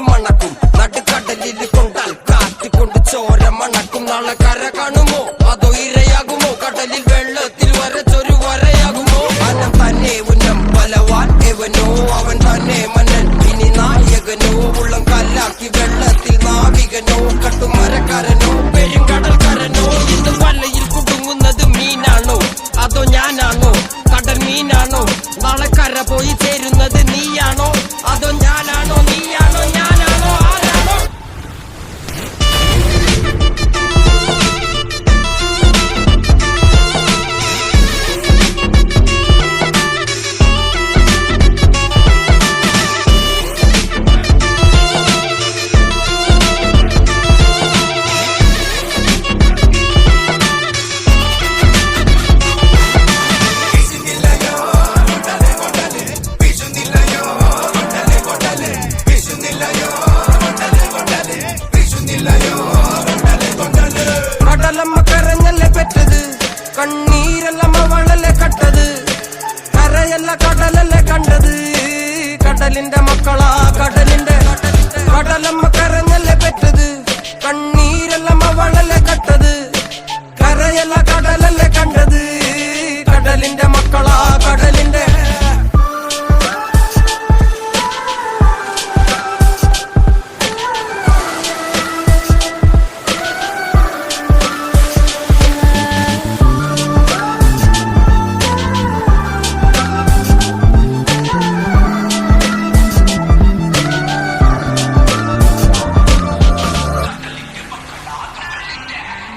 മണക്കും നടുക്കടലിൽ കൊണ്ടാൽ കാറ്റിക്കൊണ്ട് ചോര മണക്കും നാളെ കര കാണുമോ അതോ ഇരയാകുമോ കടലിൽ വെള്ളത്തിൽ വരച്ചൊരു വരയാകുമോ അനം തന്നെ ഉന്നം ബലവാൻ എവനോ അവൻ തന്നെ മന്നൻ ഇനി നായകനോ ഉള്ളം കല്ലാക്കി വെള്ളത്തിൽ നാവികനോ കട്ടുമരക്കാരനോ പെരുങ്കടൽക്കാരനോ ഇന്ന് വലയിൽ കുടുങ്ങുന്നത് മീനാണോ അതോ ഞാനാണോ കടൽ മീനാണോ നാളെ കര പോയി ചേരുന്നത് നീയാണോ അതോ ഞാനാണോ നീയാണോ ഞാനാണോ ആരാണോ കടലമ്മ കരഞ്ഞല്ലേ പെറ്റത് കണ്ണീരല്ലമ്മ വളല്ലേ കട്ടത് കരയല്ല കടലല്ലേ കണ്ടത് കടലിന്റെ മക്കളാ കടലിന്റെ കടലമ്മ കരഞ്ഞല്ലേ പെറ്റത് കണ്ണീരല്ലമ്മ വളല്ലേ കട്ടത് കരയല്ല കടലല്ലേ കണ്ടത് കടലിന്റെ മക്കളാ കടലിന്റെ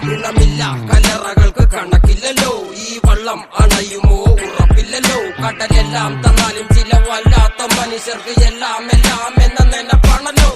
ഇണമില്ല കലറകൾക്ക് കണക്കില്ലല്ലോ ഈ വള്ളം അണയുമോ ഉറപ്പില്ലല്ലോ കടലെല്ലാം തന്നാലും ചില വല്ലാത്ത മനുഷ്യർക്ക് എല്ലാം എല്ലാം എന്ന നെനപ്പാണല്ലോ